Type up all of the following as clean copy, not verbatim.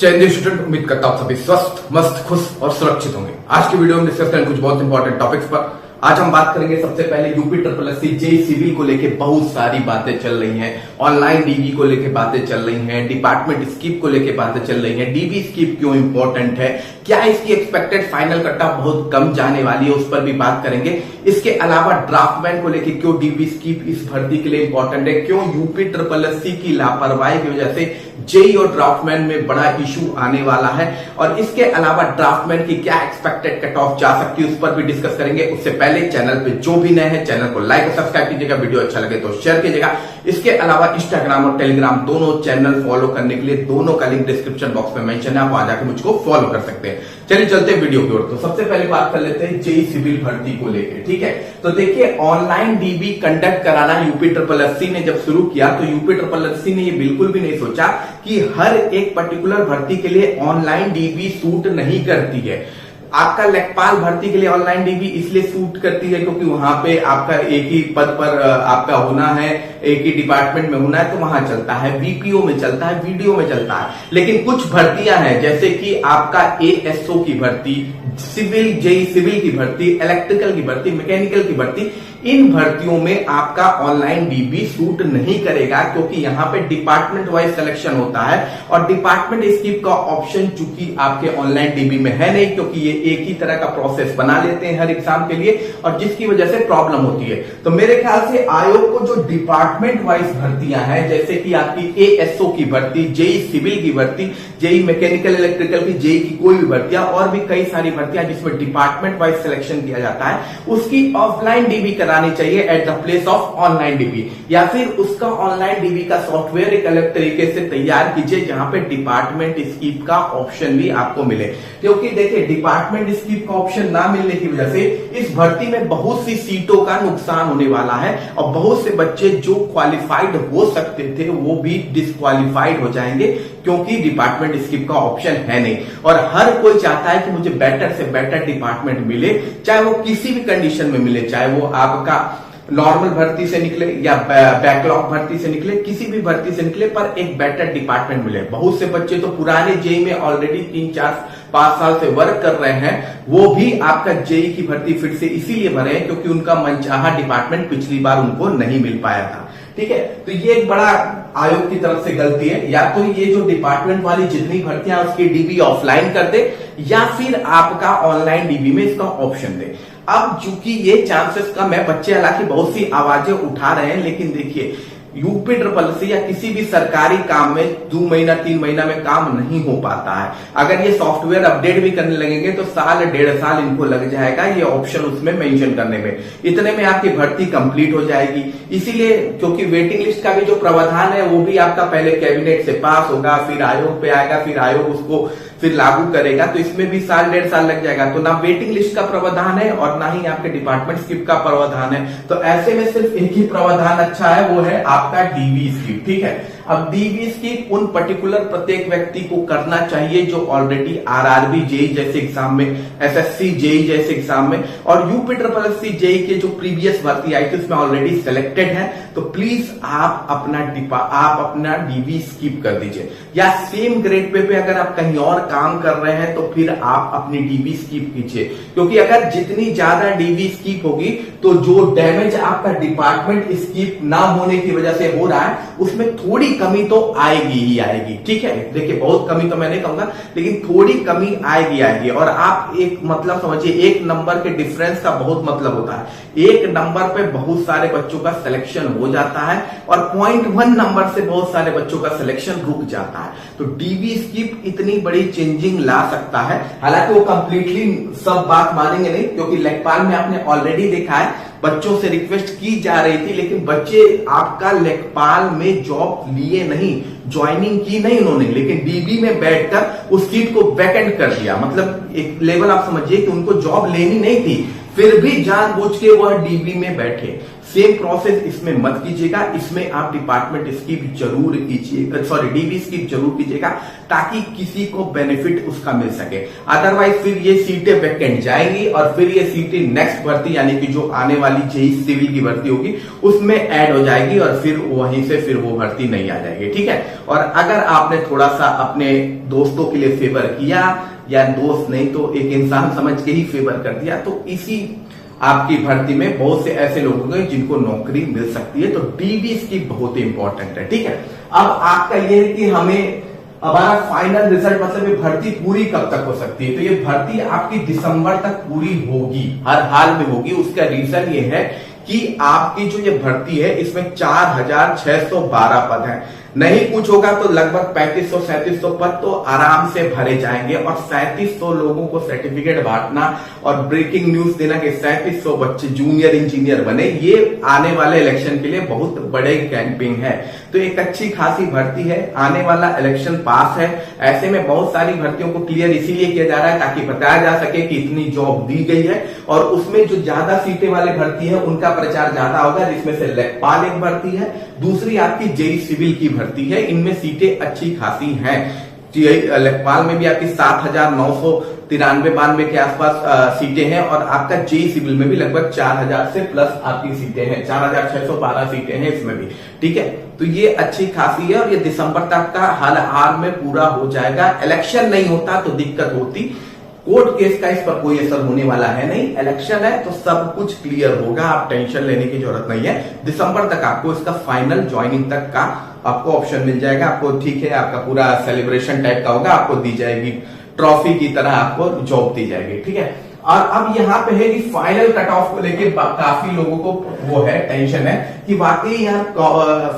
Channel student उम्मीद करता हूं सभी स्वस्थ मस्त खुश और सुरक्षित होंगे। आज की वीडियो में डिस्कस करेंगे कुछ बहुत इंपॉर्टेंट टॉपिक्स पर। आज हम बात करेंगे सबसे पहले UP triple SC JE civil को लेके बहुत सारी बातें चल रही हैं, ऑनलाइन डीबी को लेके बातें चल रही हैं, डिपार्टमेंट स्कीप को लेके बातें चल रही हैं, डीबी स्कीप क्यों इंपॉर्टेंट है, क्या इसकी एक्सपेक्टेड फाइनल कट ऑफ बहुत कम जाने वाली है, उस पर भी बात करेंगे। इसके अलावा ड्राफ्टमैन को लेके क्यों डीबी स्कीप इस भर्ती के लिए इंपॉर्टेंट है, क्यों यूपी ट्रिपल एससी की लापरवाही की वजह से जेई और ड्राफ्टमैन में बड़ा इशू आने वाला है, और इसके अलावा ड्राफ्टमैन की क्या एक्सपेक्टेड कट ऑफ जा सकती है उस पर भी डिस्कस करेंगे। उससे पहले चैनल पे जो भी नए हैं चैनल को लाइक और सब्सक्राइब कीजिएगा, वीडियो अच्छा लगे तो शेयर कीजिएगा। इसके अलावा इंस्टाग्राम और टेलीग्राम दोनों चैनल फॉलो करने के लिए दोनों का लिंक डिस्क्रिप्शन बॉक्स में मेंशन है, आप वहां जाकर मुझको फॉलो कर सकते हैं। चलिए चलते हैं वीडियो की ओर। तो सबसे पहले बात कर लेते हैं जेई सिविल भर्ती को लेकर, ठीक है। तो देखिए, ऑनलाइन डीबी कंडक्ट कराना यूपी ट्रिपल एससी ने जब शुरू किया तो यूपी ट्रिपल एससी ने ये बिल्कुल भी नहीं सोचा कि हर एक पर्टिकुलर भर्ती के लिए ऑनलाइन डीबी सूट नहीं करती है। आपका लेखपाल भर्ती के लिए ऑनलाइन डीबी इसलिए सूट करती है क्योंकि वहां पे आपका एक ही पद पर आपका होना है, एक ही डिपार्टमेंट में होना है, तो वहां चलता है, बीपीओ में चलता है, वीडियो में चलता है। लेकिन कुछ भर्तियां हैं जैसे कि आपका एएसओ की भर्ती, सिविल जेई सिविल की भर्ती, इलेक्ट्रिकल की भर्ती, मैकेनिकल की भर्ती, इन भर्तियों में आपका ऑनलाइन डीबी सूट नहीं करेगा क्योंकि यहाँ पे डिपार्टमेंट वाइज सिलेक्शन होता है, और डिपार्टमेंट स्कीप का ऑप्शन चूंकि आपके ऑनलाइन डीबी में है नहीं, क्योंकि ये एक ही तरह का प्रोसेस बना लेते हैं हर एग्जाम के लिए, और जिसकी वजह से प्रॉब्लम होती है। तो मेरे ख्याल से आयोग को जो डिपार्टमेंट वाइज भर्तियां हैं, जैसे कि आपकी एएसओ की भर्ती, जेई सिविल की भर्ती, जेई मैकेनिकल इलेक्ट्रिकल की, जेई की कोई भी भर्तियां, और भी कई सारी भर्तियां जिसमें डिपार्टमेंट वाइज सिलेक्शन किया जाता है, उसकी ऑफलाइन डीबी करानी चाहिए at the place of online dB, या फिर उसका ऑनलाइन डीबी का सॉफ्टवेयर एक अलग तरीके से तैयार कीजिए जहां पे डिपार्टमेंट स्कीप का ऑप्शन भी आपको मिले। क्योंकि देखिए, डिपार्टमेंट स्कीप का ऑप्शन ना मिलने की वजह से इस भर्ती में बहुत सी सीटों का नुकसान होने वाला है, और बहुत से बच्चे जो क्वालिफाइड हो सकते थे वो भी डिस्क्वालिफाइड हो जाएंगे क्योंकि डिपार्टमेंट स्कीप का ऑप्शन है नहीं। और हर कोई चाहता है कि मुझे बेटर से बेटर डिपार्टमेंट मिले, चाहे वो किसी भी कंडीशन में मिले, चाहे वो आपका नॉर्मल भर्ती से निकले या बैकलॉग भर्ती से निकले, किसी भी भर्ती से निकले, पर एक बेटर डिपार्टमेंट मिले। बहुत से बच्चे तो पुराने जेई में ऑलरेडी 3-4-5 साल से वर्क कर रहे हैं, वो भी आपका जेई की भर्ती फिर से इसीलिए भरे हैं क्योंकि उनका मनचाहा डिपार्टमेंट पिछली बार उनको नहीं मिल पाया था, ठीक है। तो ये एक बड़ा आयोग की तरफ से गलती है, या तो ये जो डिपार्टमेंट वाली जितनी भर्तियां उसकी डीबी ऑफलाइन कर दे, या फिर आपका ऑनलाइन डीबी में इसका ऑप्शन दे। अब चूंकि ये चांसेस कम है, बच्चे हालांकि बहुत सी आवाजें उठा रहे हैं, लेकिन देखिए, यूपी ट्रिपल एससी या किसी भी सरकारी काम में 2 महीना 3 महीना में काम नहीं हो पाता है। अगर ये सॉफ्टवेयर अपडेट भी करने लगेंगे तो 1.5 साल इनको लग जाएगा ये ऑप्शन उसमें मेंशन करने में, इतने में आपकी भर्ती कंप्लीट हो जाएगी। इसीलिए, क्योंकि वेटिंग लिस्ट का भी जो प्रावधान है वो भी आपका पहले कैबिनेट से पास होगा, फिर आयोग पे आएगा, फिर आयोग उसको फिर लागू करेगा, तो इसमें भी 1.5 साल लग जाएगा। तो ना वेटिंग लिस्ट का प्रावधान है और ना ही आपके डिपार्टमेंट स्कीप का प्रावधान है। तो ऐसे में सिर्फ एक ही प्रावधान अच्छा है, वो है आपका डीबी स्कीप, ठीक है। अब डीबी स्कीप उन पर्टिकुलर प्रत्येक व्यक्ति को करना चाहिए जो ऑलरेडी आरआरबी जेई जैसे एग्जाम में, एसएससी जेई जैसे एग्जाम में, और यूपी ट्रिपल एससी जेई के जो प्रीवियस भर्ती आई थी उसमें ऑलरेडी सिलेक्टेड है। तो प्लीज आप अपना डीबी स्कीप कर दीजिए, या सेम ग्रेड पे अगर आप कहीं और काम कर रहे हैं तो फिर आप अपनी डीबी स्कीप कीजिए, क्योंकि अगर जितनी ज्यादा डीबी स्कीप होगी तो जो डैमेज आपका डिपार्टमेंट स्कीप ना होने की वजह से हो रहा है उसमें थोड़ी कमी तो आएगी ही आएगी, ठीक है। देखिए, बहुत कमी तो मैं नहीं कहूंगा, लेकिन थोड़ी कमी आएगी। और आप एक मतलब समझिए, एक नंबर के डिफरेंस का बहुत मतलब होता है। एक नंबर पे बहुत सारे बच्चों का सिलेक्शन हो जाता है, और 0.1 नंबर से बहुत सारे बच्चों का सिलेक्शन रुक जाता है। तो डीबी स्कीप इतनी बड़ी चेंजिंग ला सकता है। हालांकि वो कंप्लीटली सब बात मानेंगे नहीं, क्योंकि लेखपाल में आपने ऑलरेडी देखा है बच्चों से रिक्वेस्ट की जा रही थी, लेकिन बच्चे आपका लेखपाल में जॉब लिए नहीं, ज्वाइनिंग की नहीं उन्होंने, लेकिन डीबी में बैठकर उस सीट को वैकेंट कर दिया। मतलब एक लेवल आप समझिए कि उनको जॉब लेनी नहीं थी, फिर भी जानबूझ के वह डीबी में बैठे। सेम प्रोसेस इसमें मत कीजिएगा। इसमें आप डिपार्टमेंट स्किप जरूर कीजिए, सॉरी डीबी स्किप जरूर कीजिएगा, ताकि किसी को बेनिफिट उसका मिल सके। अदरवाइज फिर ये सीटें वैकेंट जाएंगी और फिर ये सीटें नेक्स्ट भर्ती यानी कि जो आने वाली जेई सिविल की भर्ती होगी उसमें ऐड हो जाएगी और फिर वहीं से फिर वो भर्ती नहीं आ जाएगी, ठीक है। और अगर आपने थोड़ा सा अपने दोस्तों के लिए फेवर किया, या दोस्त नहीं तो एक इंसान समझ के ही फेवर कर दिया, तो इसी आपकी भर्ती में बहुत से ऐसे लोग होंगे जिनको नौकरी मिल सकती है। तो डीबी की बहुत ही इंपॉर्टेंट है, ठीक है। अब आपका ये है कि हमें हमारा फाइनल रिजल्ट मतलब ये भर्ती पूरी कब तक हो सकती है, तो ये भर्ती आपकी दिसंबर तक पूरी होगी, हर हाल में होगी। उसका रीजन ये है कि आपकी जो ये भर्ती है इसमें 4612 पद हैं। नहीं कुछ होगा तो लगभग 3500-3700 पद तो आराम से भरे जाएंगे और 3700 लोगों को सर्टिफिकेट बांटना और ब्रेकिंग न्यूज देना कि 3700 बच्चे जूनियर इंजीनियर बने, ये आने वाले इलेक्शन के लिए बहुत बड़े कैंपिंग है। तो एक अच्छी खासी भर्ती है, आने वाला इलेक्शन पास है, ऐसे में बहुत सारी भर्तियों को क्लियर इसीलिए किया जा रहा है ताकि बताया जा सके कि इतनी जॉब दी गई है और उसमें जो ज्यादा सीटें वाले भर्ती है उनका प्रचार ज्यादा होगा, जिसमें से लेखपाल एक भर्ती है, दूसरी आपकी जेई सिविल की भर्ती है। इनमें सीटें अच्छी खासी हैं। लेखपाल में भी आपकी 7993-92 के आसपास सीटें हैं और आपका जेई सिविल में भी लगभग 4000 से प्लस आपकी सीटें हैं, 4612 सीटें हैं इसमें भी, ठीक है। तो ये अच्छी खासी है और ये दिसंबर तक का हाल में पूरा हो जाएगा। इलेक्शन नहीं होता तो दिक्कत होती, कोर्ट केस का इस पर कोई असर होने वाला है नहीं, इलेक्शन है तो सब कुछ क्लियर होगा, आप टेंशन लेने की जरूरत नहीं है। दिसंबर तक आपको इसका फाइनल ज्वाइनिंग तक का आपको ऑप्शन मिल जाएगा, आपको ठीक है, आपका पूरा सेलिब्रेशन टाइप का होगा, आपको दी जाएगी ट्रॉफी की तरह, आपको जॉब दी जाएगी, ठीक है। और अब यहाँ पे है कि फाइनल कट ऑफ को लेके काफी लोगों को वो है, टेंशन है कि वाकई यार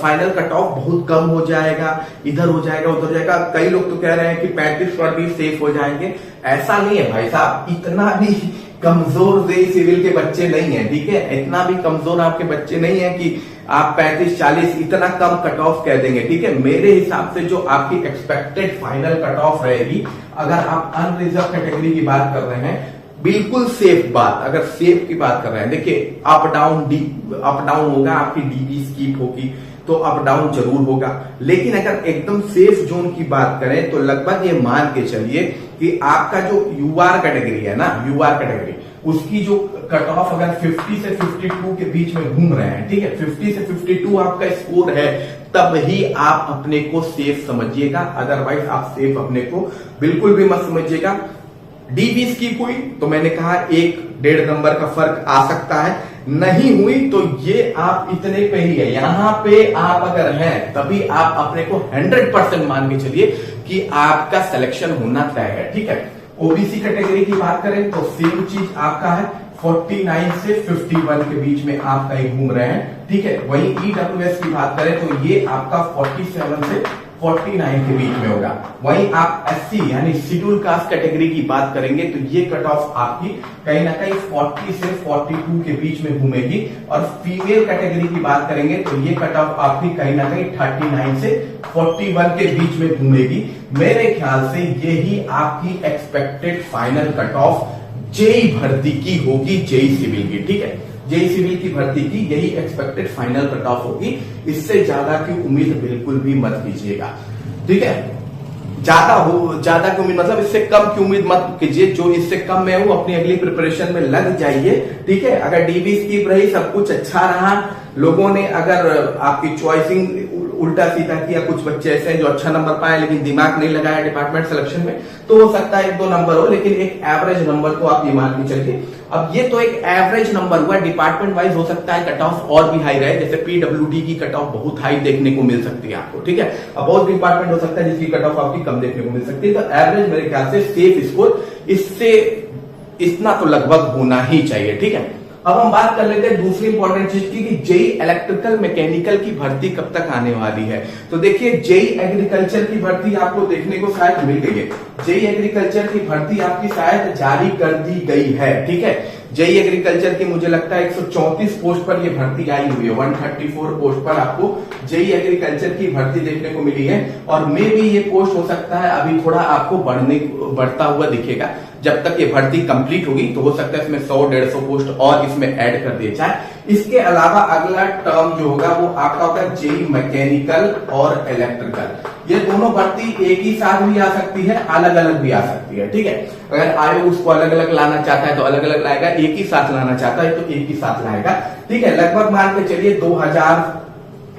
फाइनल कट ऑफ बहुत कम हो जाएगा, इधर हो जाएगा उधर हो जाएगा। कई लोग तो कह रहे हैं कि 35-40 सेफ हो जाएंगे, ऐसा नहीं है भाई साहब, इतना भी कमजोर जेई सिविल के बच्चे नहीं है, ठीक है। इतना भी कमजोर आपके बच्चे नहीं है कि आप 35-40 इतना कम कट ऑफ कह देंगे, ठीक है। मेरे हिसाब से जो आपकी एक्सपेक्टेड फाइनल कट ऑफ रहेगी, अगर आप अनरिजर्व कैटेगरी की बात कर रहे हैं, बिल्कुल सेफ बात, अगर सेफ की बात कर रहे हैं, देखिए अप डाउन होगा, आपकी डीबी स्किप होगी तो अप डाउन जरूर होगा, लेकिन अगर एकदम सेफ जोन की बात करें तो लगभग ये मान के चलिए कि आपका जो यूआर कैटेगरी है ना, यूआर कैटेगरी उसकी जो कट ऑफ अगर 50 से 52 के बीच में घूम रहे हैं, ठीक है, 50 से 52 आपका स्कोर है, तब ही आप अपने को सेफ समझिएगा, अदरवाइज आप सेफ अपने को बिल्कुल भी मत समझिएगा। डीबी स्किप हुई तो मैंने कहा 1-1.5 नंबर का फर्क आ सकता है, नहीं हुई तो ये आप इतने पे ही है, यहां पे आप अगर हैं तभी आप अपने को 100% मान के चलिए कि आपका सिलेक्शन होना तय है, ठीक है। ओबीसी कैटेगरी की बात करें तो सेम चीज आपका है, 49 से 51 के बीच में आप कहीं घूम रहे हैं, ठीक है। वहीं ईडब्ल्यूएस की बात करें तो ये आपका 47 से 49 के बीच में होगा। वहीं आप एससी यानी शेड्यूल कास्ट कैटेगरी की बात करेंगे तो ये कट ऑफ आपकी कहीं ना कहीं 40 से 42 के बीच में घूमेगी और फीमेल कैटेगरी की बात करेंगे तो ये कट ऑफ आपकी कहीं ना कहीं 39 से 41 के बीच में घूमेगी। मेरे ख्याल से यही आपकी expected final cut off JE भर्ती की होगी, जेई सिविल की, ठीक है। जेई सिविल की भर्ती की यही एक्सपेक्टेड फाइनल कट ऑफ होगी, इससे ज्यादा की उम्मीद बिल्कुल भी मत कीजिएगा, ठीक है। ज्यादा की उम्मीद मतलब इससे कम की उम्मीद मत कीजिए, जो इससे कम में हो अपनी अगली प्रिपरेशन में लग जाइए, ठीक है। अगर डीबी स्किप रही, सब कुछ अच्छा रहा, लोगों ने अगर आपकी चॉइसिंग उल्टा सीधा किया, कुछ बच्चे ऐसे हैं जो अच्छा नंबर पाए लेकिन दिमाग नहीं लगाया डिपार्टमेंट सिलेक्शन में, तो हो सकता है 1-2 नंबर हो, लेकिन एक एवरेज नंबर को आप ये मान के चलिए। अब ये तो एक एवरेज नंबर हुआ, डिपार्टमेंट वाइज हो सकता है कट ऑफ और भी हाई रहे, जैसे पीडब्ल्यूडी की कट ऑफ बहुत हाई देखने को मिल सकती है आपको, ठीक है। अब बहुत डिपार्टमेंट हो सकता है जिसकी कट ऑफ आपकी कम देखने को मिल सकती है, तो एवरेज मेरे ख्याल से सेफ स्कोर इससे इतना तो लगभग होना ही चाहिए, ठीक है। अब हम बात कर लेते हैं दूसरी इंपॉर्टेंट चीज की कि जेई इलेक्ट्रिकल मैकेनिकल की भर्ती कब तक आने वाली है। तो देखिए जेई एग्रीकल्चर की भर्ती आपको देखने को शायद मिल गई है, जेई एग्रीकल्चर की भर्ती आपकी शायद जारी कर दी गई है, ठीक है। जेई एग्रीकल्चर की मुझे लगता है 134 पोस्ट पर ये भर्ती आई हुई है। 134 पोस्ट पर आपको जेई एग्रीकल्चर की भर्ती देखने को मिली है, और मे भी ये पोस्ट हो सकता है अभी थोड़ा आपको बढ़ता हुआ दिखेगा। जब तक ये भर्ती कंप्लीट होगी तो हो सकता है इसमें 100-150 पोस्ट और इसमें ऐड कर दिए जाए। इसके अलावा अगला टर्म जो होगा वो आपका होगा जेई मैकेनिकल और इलेक्ट्रिकल। ये दोनों भर्ती एक ही साथ भी आ सकती है, अलग अलग भी आ सकती है, ठीक है। अगर आयोग उसको अलग अलग लाना चाहता है तो अलग अलग लाएगा, एक ही साथ लाना चाहता है तो एक ही साथ लाएगा, ठीक है। लगभग मान के चलिए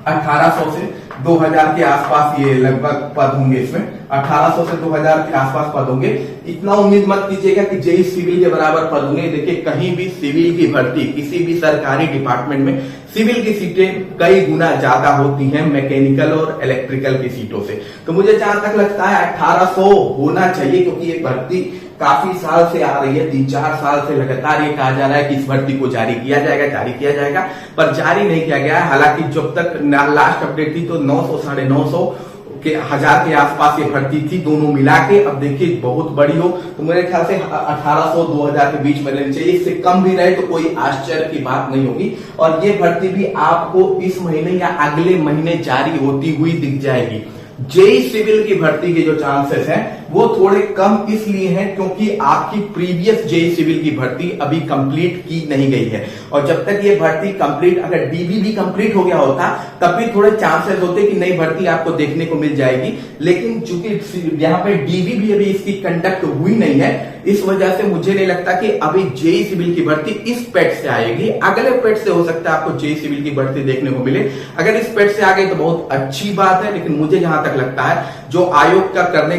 1800 से 2000 के आसपास ये लगभग पद होंगे। इसमें 1800 से 2000 के आसपास पद होंगे। इतना उम्मीद मत कीजिएगा कि जेई सिविल के बराबर पद होंगे। देखिए कहीं भी सिविल की भर्ती किसी भी सरकारी डिपार्टमेंट में सिविल की सीटें कई गुना ज्यादा होती हैं मैकेनिकल और इलेक्ट्रिकल की सीटों से। तो मुझे जहां तक लगता है 1800 होना चाहिए, क्योंकि ये भर्ती काफी साल से आ रही है। 3-4 साल से लगातार ये कहा जा रहा है कि इस भर्ती को जारी किया जाएगा, पर जारी नहीं किया गया है। हालांकि जब तक लास्ट अपडेट थी तो 900, 950 के 1000 के आसपास ये भर्ती थी, दोनों मिला के। अब देखिए बहुत बड़ी हो तो मेरे ख्याल से 1800-2000 के बीच में रहनी चाहिए। इससे कम भी रहे तो कोई आश्चर्य की बात नहीं होगी। और ये भर्ती भी आपको इस महीने या अगले महीने जारी होती हुई दिख जाएगी। जेई सिविल की भर्ती के जो चांसेस हैं वो थोड़े कम इसलिए हैं क्योंकि आपकी प्रीवियस जेई सिविल की भर्ती अभी कंप्लीट की नहीं गई है। और जब तक ये भर्ती कंप्लीट, अगर डीवी भी कंप्लीट हो गया होता तब भी थोड़े चांसेस होते कि नई भर्ती आपको देखने को मिल जाएगी। लेकिन चूंकि यहाँ पे डीवी भी अभी इसकी कंडक्ट हुई नहीं है, इस वजह से मुझे नहीं लगता कि अभी जेई सिविल की भर्ती इस पेट से आएगी। अगले पेट से हो सकता है आपको जेई सिविल की भर्ती देखने को मिले। अगर इस पेट से आ गई तो बहुत अच्छी बात है, लेकिन मुझे जहां तक लगता है जो आयोग का करने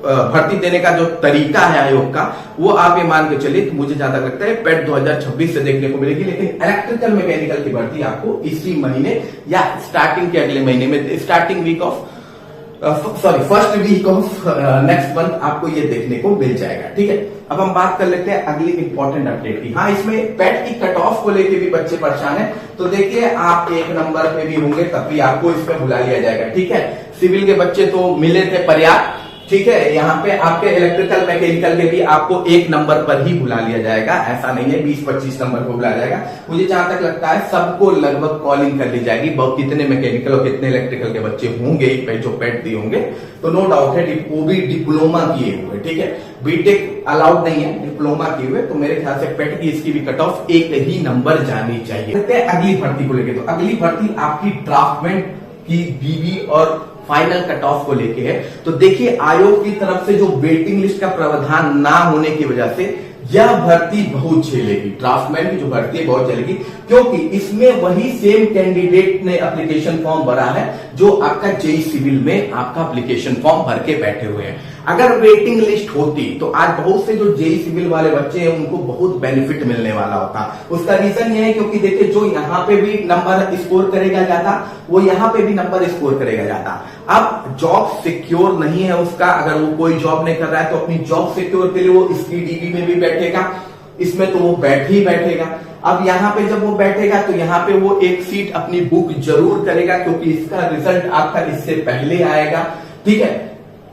भर्ती देने का जो तरीका है आयोग का, वो आप ये मान के चलिए तो मुझे ज्यादा लगता है पेट 2026 से देखने को मिलेगी। लेकिन इलेक्ट्रिकल मैकेनिकल की भर्ती आपको इसी महीने या स्टार्टिंग के अगले महीने में, starting week of first week of next month आपको ये देखने को मिल जाएगा, ठीक है। अब हम बात कर लेते हैं अगली इंपॉर्टेंट अपडेट की। हाँ, इसमें पेट की कट ऑफ को लेके भी बच्चे परेशान हैं। तो देखिए आप 1 नंबर पे भी होंगे तब भी आपको इसमें बुला लिया जाएगा, ठीक है। सिविल के बच्चे तो मिले थे पर्याप्त, ठीक है। यहाँ पे आपके इलेक्ट्रिकल मैकेनिकल के भी आपको 1 नंबर पर ही बुला लिया जाएगा, ऐसा नहीं है 20-25 नंबर को बुला जाएगा। मुझे जहां तक लगता है सबको लगभग कॉलिंग कर ली जाएगी। बहुत कितने मैकेनिकल और कितने इलेक्ट्रिकल के बच्चे होंगे जो पेट दिए होंगे, तो नो डाउट है वो भी डिप्लोमा किए हुए, ठीक है। बीटेक अलाउड नहीं है, डिप्लोमा किए हुए। तो मेरे ख्याल से पेट की इसकी भी कट ऑफ 1 ही नंबर जानी चाहिए। अगली भर्ती को लेकर, तो अगली भर्ती आपकी ड्राफ्टमेंट की डीवी और फाइनल कट ऑफ को लेके है। तो देखिए आयोग की तरफ से जो वेटिंग लिस्ट का प्रावधान ना होने की वजह से यह भर्ती बहुत झेलेगी। ड्राफ्टमैन की जो भर्ती है बहुत चलेगी, क्योंकि इसमें वही सेम कैंडिडेट ने एप्लीकेशन फॉर्म भरा है जो आपका जेई सिविल में आपका एप्लीकेशन फॉर्म भर के बैठे हुए हैं। अगर वेटिंग लिस्ट होती तो आज बहुत से जो जेई सिविल वाले बच्चे हैं उनको बहुत बेनिफिट मिलने वाला होता। उसका रीजन ये है क्योंकि देखिए जो यहाँ पे भी नंबर स्कोर करेगा जाता, वो यहाँ पे भी नंबर स्कोर करेगा जाता। अब जॉब सिक्योर नहीं है उसका, अगर वो कोई जॉब नहीं कर रहा है तो अपनी जॉब सिक्योर के लिए वो इसकी डीवी में भी बैठेगा, इसमें तो वो बैठ ही बैठेगा। अब यहाँ पे जब वो बैठेगा तो यहाँ पे वो एक सीट अपनी बुक जरूर करेगा, क्योंकि इसका रिजल्ट आपका इससे पहले आएगा, ठीक है।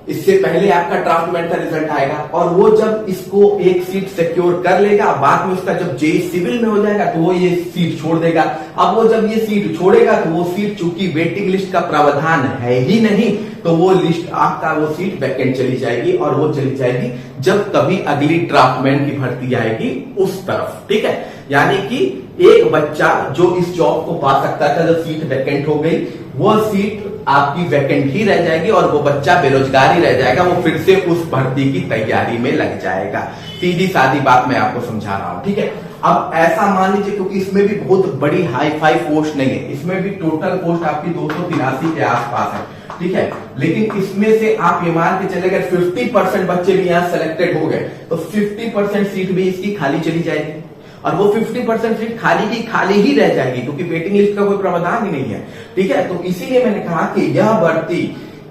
इससे पहले आपका ड्राफ्टमैन का रिजल्ट आएगा, और वो जब इसको एक सीट सिक्योर कर लेगा, बाद में उसका जब जेई सिविल में हो जाएगा तो वो ये सीट छोड़ देगा। अब वो जब ये सीट छोड़ेगा तो वो सीट चूंकि वेटिंग लिस्ट का प्रावधान है ही नहीं, तो वो लिस्ट आपका वो सीट वैकेंट चली जाएगी, और वो चली जाएगी जब कभी अगली ड्राफ्टमैन की भर्ती आएगी उस तरफ, ठीक है। यानी कि एक बच्चा जो इस जॉब को पा सकता था, जब सीट वैकेंट हो गई, वो सीट आपकी वैकेंट ही रह जाएगी और वो बच्चा बेरोजगार ही रह जाएगा। वो फिर से उस भर्ती की तैयारी में लग जाएगा। सीधी सादी बात मैं आपको समझा रहा हूं, ठीक है। अब ऐसा मान लीजिए, क्योंकि इसमें भी बहुत बड़ी हाई फाई पोस्ट नहीं है, इसमें भी टोटल पोस्ट आपकी 283 के आसपास है, ठीक है। लेकिन इसमें से आप ये मान के चले गए 50% बच्चे भी यहाँ सेलेक्टेड हो गए, तो 50% सीट भी इसकी खाली चली जाएगी, और वो 50% सीट खाली ही रह जाएगी, क्योंकि वेटिंग लिस्ट का कोई प्रावधान ही नहीं है, ठीक है। तो इसीलिए मैंने कहा कि यह भर्ती,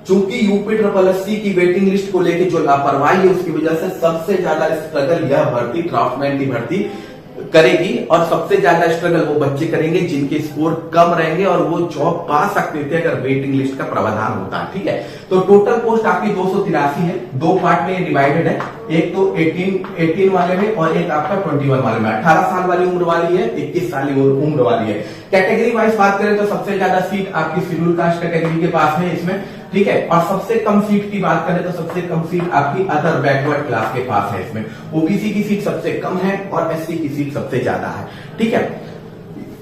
चूंकि यूपीएससी की वेटिंग लिस्ट को लेकर जो लापरवाही है उसकी वजह से सबसे ज्यादा स्ट्रगल यह भर्ती ड्राफ्टमैन की भर्ती करेगी और सबसे ज्यादा स्ट्रगल वो बच्चे करेंगे जिनके स्कोर कम रहेंगे और वो जॉब पा सकते थे अगर वेटिंग लिस्ट का प्रावधान होता है। ठीक है, तो टोटल पोस्ट आपकी 283 है, दो पार्ट में डिवाइडेड है, एक तो 18 वाले में और एक आपका 21 वाले में। 18 साल वाली उम्र वाली है, 21 साल उम्र वाली है। कैटेगरी वाइज बात करें तो सबसे ज्यादा सीट आपकी शेड्यूल कास्ट कैटेगरी के पास है इसमें। ठीक है, और सबसे कम सीट की बात करें तो सबसे कम सीट आपकी अदर बैकवर्ड क्लास के पास है इसमें। ओबीसी की सीट सबसे कम है और एससी की सीट सबसे ज्यादा है। ठीक है,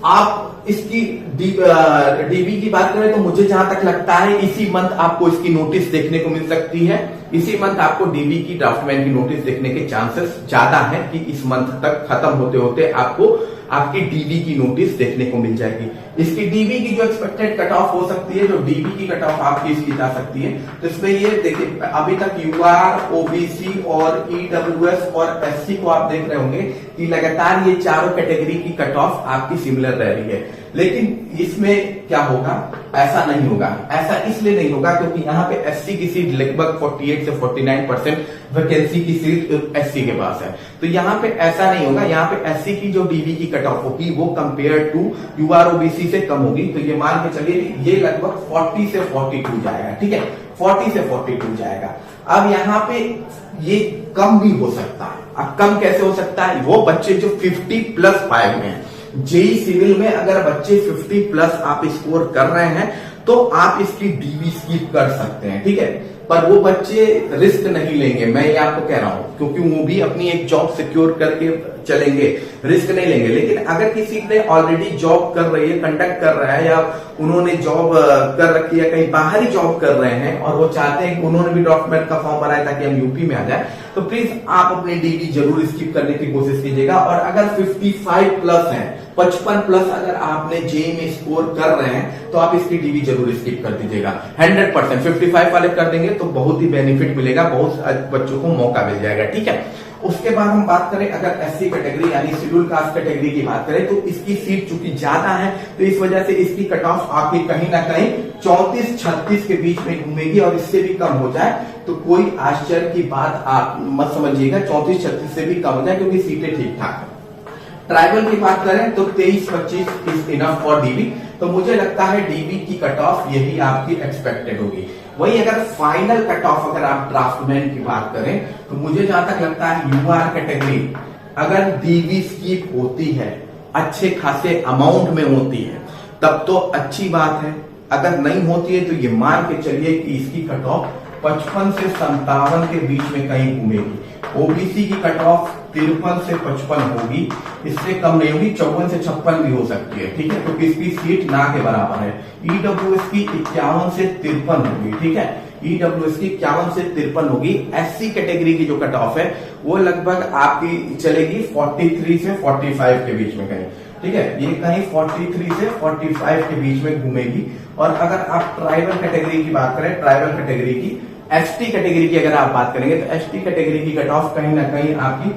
आप इसकी डीबी की बात करें तो मुझे जहां तक लगता है इसी मंथ आपको इसकी नोटिस देखने को मिल सकती है। इसी मंथ आपको डीबी की ड्राफ्टमैन की नोटिस देखने के चांसेस ज्यादा है कि इस मंथ तक खत्म होते होते आपको आपकी डीबी की नोटिस देखने को मिल जाएगी। इसकी डीबी की जो एक्सपेक्टेड कट ऑफ हो सकती है, जो डीबी की कट ऑफ आपकी इसकी जा सकती है, तो इसमें ये देखिए अभी तक यूआर, ओबीसी और ईडब्ल्यूएस और एससी को आप देख रहे होंगे कि लगातार ये चारों कैटेगरी की कट ऑफ आपकी सिमिलर रह रही है। लेकिन इसमें क्या होगा, ऐसा नहीं होगा। ऐसा इसलिए नहीं होगा क्योंकि यहाँ पे एससी की सीट लगभग 48 से 49% वैकेंसी की सीट एससी के पास है, तो यहाँ पे ऐसा नहीं होगा। यहाँ पे एससी की जो डीबी की कट ऑफ होगी वो कंपेयर टू यूआर ओबीसी से कम होगी, तो ये मान के चलिए ये लगभग 40 से 42 जाएगा। ठीक है, 40 से 42 जाएगा। अब यहाँ पे ये कम भी हो सकता है। अब कम कैसे हो सकता है, वो बच्चे जो 50+5 में है, जेई सिविल में अगर बच्चे 50+ आप स्कोर कर रहे हैं तो आप इसकी डीबी स्किप कर सकते हैं। ठीक है, पर वो बच्चे रिस्क नहीं लेंगे, मैं ये आपको कह रहा हूं, क्योंकि वो भी अपनी एक जॉब सिक्योर करके चलेंगे, रिस्क नहीं लेंगे। लेकिन अगर किसी ने ऑलरेडी जॉब कर रही है, कंडक्ट कर रहा है, या उन्होंने जॉब कर रखी है, कहीं बाहर ही जॉब कर रहे हैं और वो चाहते हैं कि उन्होंने भी डॉक्यूमेंट का फॉर्म भरा है ताकि हम यूपी में आ जाए, तो प्लीज आप अपनी डीबी जरूर स्किप करने की कोशिश कीजिएगा। और अगर 55+ है, 55+ अगर आपने जेई में स्कोर कर रहे हैं तो आप इसकी डीबी जरूर स्किप कर दीजिएगा। 100% 55 वाले कर देंगे तो बहुत ही बेनिफिट मिलेगा, बहुत बच्चों को मौका मिल जाएगा। ठीक है, उसके बाद हम बात करें अगर एससी कैटेगरी यानी शेड्यूल कास्ट कैटेगरी की बात करें तो इसकी सीट चूंकि ज्यादा है तो इस वजह से इसकी कट ऑफ आपकी कहीं ना कहीं 34-36 के बीच में घूमेगी, और इससे भी कम हो जाए तो कोई आश्चर्य की बात आप मत समझिएगा। 34-36 से भी कम हो जाए क्योंकि सीटें ठीक ठाक है। ट्राइबल की बात करें तो 23-25 इज इनफ फॉर डीबी, तो मुझे लगता है डीबी की कट ऑफ यही आपकी एक्सपेक्टेड होगी। वही अगर फाइनल कट ऑफ अगर आप ड्राफ्टमैन की बात करें तो मुझे जहां तक लगता है यूआर कैटेगरी अगर डीबी स्किप होती है, अच्छे खासे अमाउंट में होती है, तब तो अच्छी बात है। अगर नहीं होती है तो ये मान के चलिए कि इसकी कट ऑफ 55 से 57 के बीच में कहीं घूमेगी। ओबीसी की कट ऑफ 53 से 55 होगी, इससे कम नहीं होगी, 54 से 56 भी हो सकती है। ठीक है, क्योंकि इसकी सीट ना के बराबर है। ईडब्ल्यूएस की 51 से 53 होगी। ठीक है, ईडब्ल्यूएस की 51 से 53 होगी। एससी कैटेगरी की जो कट ऑफ है वो लगभग आपकी चलेगी 43 से 45 के बीच में कहीं। ठीक है, ये कहीं 43 से 45 के बीच में घूमेगी। और अगर आप ट्राइबल कैटेगरी की बात करें, ट्राइबल कैटेगरी की, एसटी कैटेगरी की अगर आप बात करेंगे तो एसटी कैटेगरी की कट ऑफ कहीं ना कहीं आपकी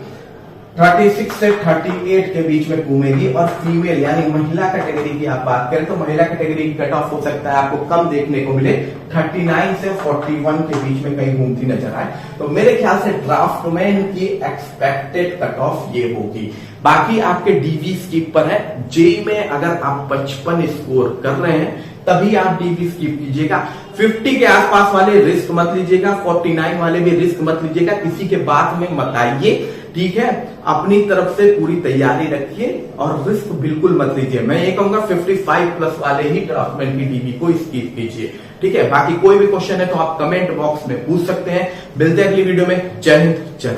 36 से 38 के बीच में घूमेगी। और फीमेल यानी महिला कैटेगरी की आप बात करें तो महिला कैटेगरी की कट ऑफ हो सकता है आपको कम देखने को मिले, 39 से 41 के बीच में कहीं घूमती नजर आए। तो मेरे ख्याल से ड्राफ्टमैन की एक्सपेक्टेड कट ऑफ ये होगी। बाकी आपके डीबी स्किप पर है। जेई में अगर आप 55 स्कोर कर रहे हैं तभी आप डीबी स्किप कीजिएगा। 50 के आसपास वाले रिस्क मत लीजिएगा, 49 वाले भी रिस्क मत लीजिएगा, किसी के बात में मत आइए। ठीक है, अपनी तरफ से पूरी तैयारी रखिए और रिस्क बिल्कुल मत लीजिए। मैं ये कहूंगा 55+ वाले ही ड्राफ्टमैन की डीबी को स्किप कीजिए। ठीक है, बाकी कोई भी क्वेश्चन है तो आप कमेंट बॉक्स में पूछ सकते हैं। मिलते हैं अगली वीडियो में। जय हिंद, जय